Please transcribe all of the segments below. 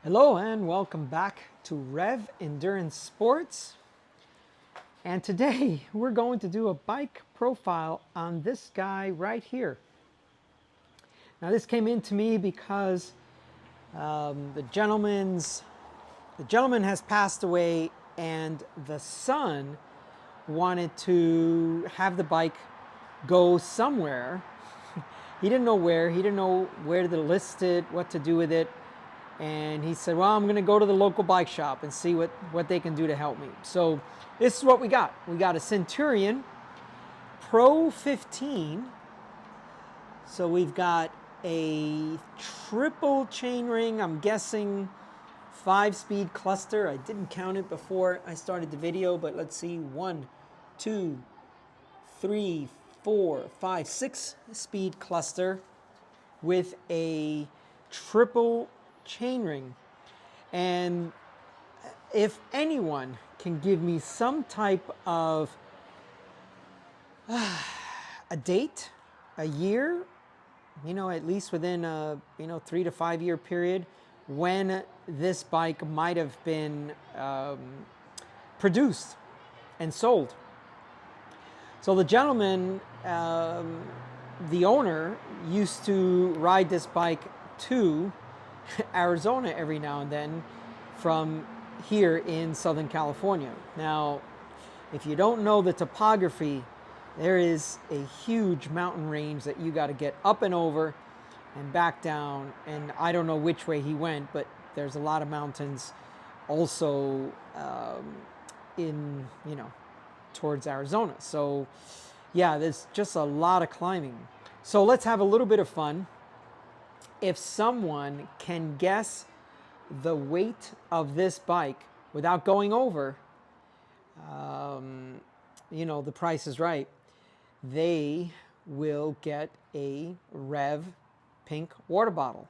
Hello and welcome back to Rev Endurance Sports. And today we're going to do a bike profile on this guy right here. Now this came into me because the gentleman has passed away, and the son wanted to have the bike go somewhere. He didn't know where. He didn't know where to list it, what to do with it. And he said, well, I'm going to go to the local bike shop and see what they can do to help me. So this is what we got. We got a Centurion Pro 15. So we've got a triple chainring, I'm guessing 5-speed cluster. I didn't count it before I started the video, but let's see. 1, 2, 3, 4, 5, 6-speed cluster with a triple chainring. And if anyone can give me some type of a date, a year, at least within a 3 to 5 year period, when this bike might have been produced and sold. So the gentleman, the owner, used to ride this bike to Arizona every now and then from here in Southern California. Now, if you don't know the topography, there is a huge mountain range that you got to get up and over and back down. And I don't know which way he went, but there's a lot of mountains also towards Arizona. So yeah, there's just a lot of climbing. So let's have a little bit of fun. If someone can guess the weight of this bike without going over, the price is right, they will get a Rev pink water bottle.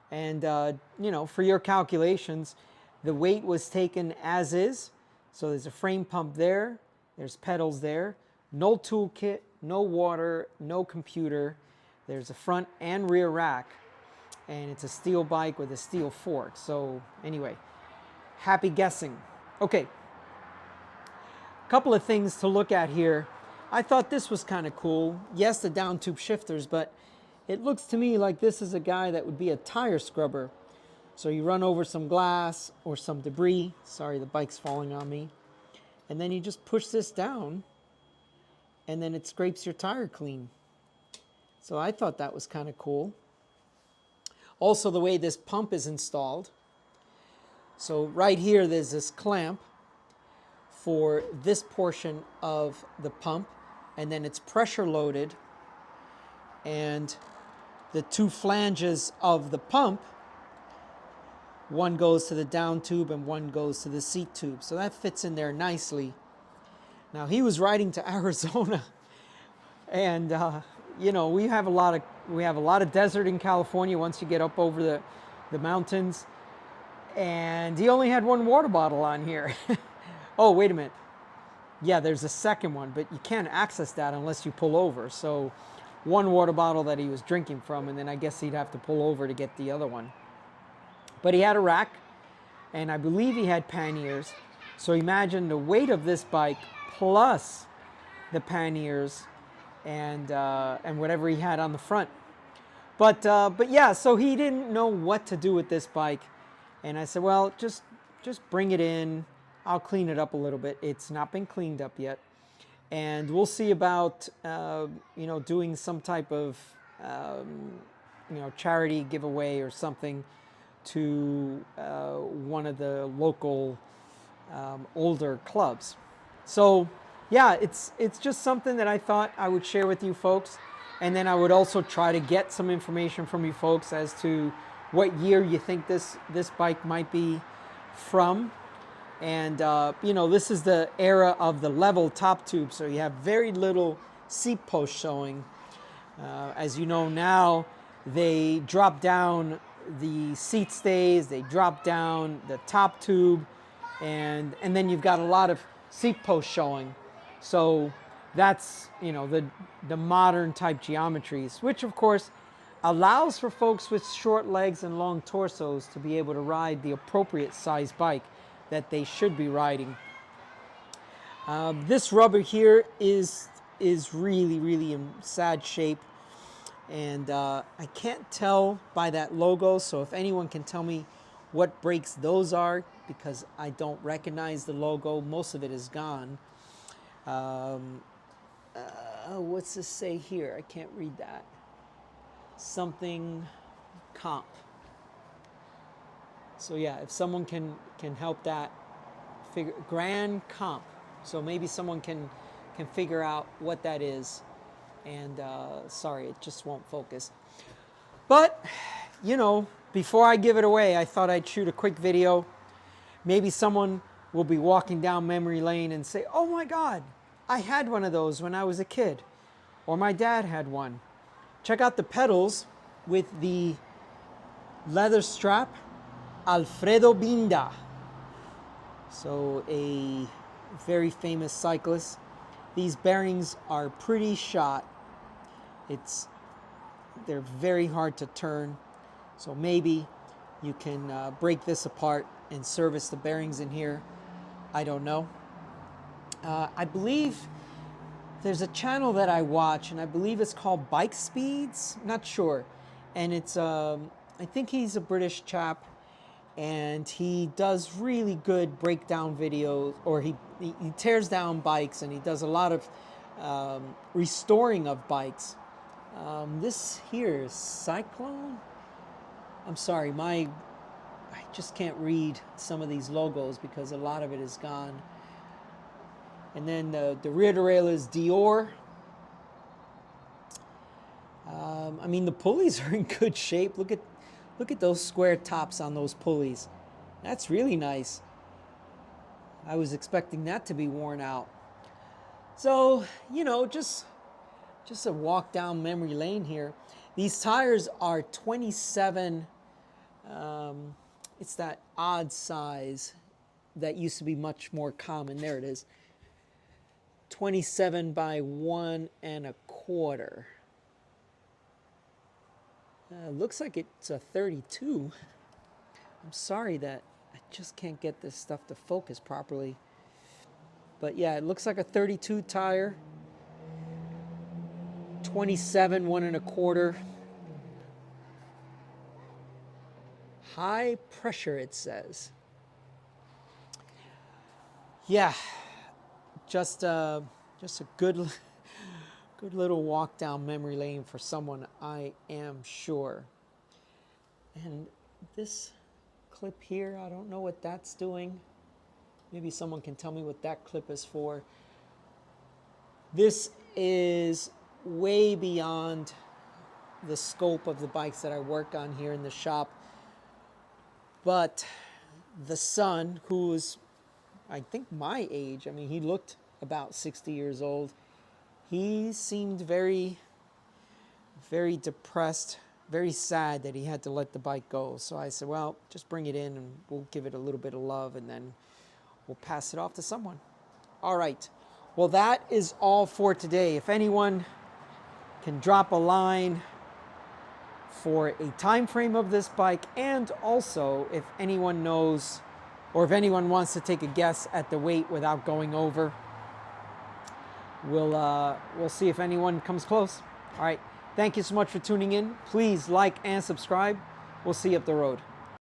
And, for your calculations, the weight was taken as is. So there's a frame pump there, there's pedals there, no toolkit, no water, no computer. There's a front and rear rack, and it's a steel bike with a steel fork. So anyway, happy guessing. Okay, a couple of things to look at here. I thought this was kind of cool. Yes, the down tube shifters, but it looks to me like this is a guy that would be a tire scrubber. So you run over some glass or some debris. Sorry, the bike's falling on me. And then you just push this down, and then it scrapes your tire clean. So I thought that was kind of cool. Also, the way this pump is installed. So right here, there's this clamp for this portion of the pump, and then it's pressure loaded. And the two flanges of the pump, one goes to the down tube and one goes to the seat tube. So that fits in there nicely. Now, he was riding to Arizona, and we have a lot of desert in California once you get up over the mountains, and he only had one water bottle on here. Oh, wait a minute. Yeah, there's a second one, but you can't access that unless you pull over. So one water bottle that he was drinking from, and then I guess he'd have to pull over to get the other one. But he had a rack, and I believe he had panniers. So imagine the weight of this bike plus the panniers and whatever he had on the front. But yeah, so he didn't know what to do with this bike, and I said, well, just bring it in. I'll clean it up a little bit. It's not been cleaned up yet, and we'll see about doing some type of charity giveaway or something to one of the local older clubs. So yeah, it's just something that I thought I would share with you folks. And then I would also try to get some information from you folks as to what year you think this bike might be from. And this is the era of the level top tube, so you have very little seat post showing. As you know now, they drop down the seat stays, they drop down the top tube, and then you've got a lot of seat post showing. So that's the modern type geometries, which of course allows for folks with short legs and long torsos to be able to ride the appropriate size bike that they should be riding. This rubber here is really in sad shape, and I can't tell by that logo, so if anyone can tell me what brakes those are, because I don't recognize the logo, most of it is gone. What's this say here? I can't read that. Something comp. So yeah, if someone can help that figure, Grand Comp. So maybe someone can figure out what that is. And sorry, it just won't focus. But, you know, before I give it away, I thought I'd shoot a quick video. Maybe someone will be walking down memory lane and say, oh my God, I had one of those when I was a kid. Or my dad had one. Check out the pedals with the leather strap, Alfredo Binda. So a very famous cyclist. These bearings are pretty shot. They're very hard to turn. So maybe you can break this apart and service the bearings in here. I don't know. I believe there's a channel that I watch, and I believe it's called Bike Speeds. Not sure. And it's, I think he's a British chap, and he does really good breakdown videos, or he tears down bikes, and he does a lot of restoring of bikes. This here is Cyclone. I'm sorry, I just can't read some of these logos because a lot of it is gone. And then the rear derailleur is Dior. I mean, the pulleys are in good shape. Look at those square tops on those pulleys. That's really nice. I was expecting that to be worn out. So, you know, just a walk down memory lane here. These tires are 27, it's that odd size that used to be much more common. There it is. 27 by 1 1/4. Looks like it's a 32. I'm sorry that I just can't get this stuff to focus properly. But yeah, it looks like a 32 tire. 27 1 1/4. High pressure, it says. Yeah, just a good little walk down memory lane for someone, I am sure. And this clip here, I don't know what that's doing. Maybe someone can tell me what that clip is for. This is way beyond the scope of the bikes that I work on here in the shop. But the son, who is, I think, my age, I mean, he looked about 60 years old. He seemed very, very depressed, very sad that he had to let the bike go. So I said, well, just bring it in and we'll give it a little bit of love and then we'll pass it off to someone. All right. Well, that is all for today. If anyone can drop a line for a time frame of this bike, and also if anyone knows, or if anyone wants to take a guess at the weight without going over, we'll see if anyone comes close. All right. Thank you so much for tuning in. Please like and subscribe. We'll see you up the road.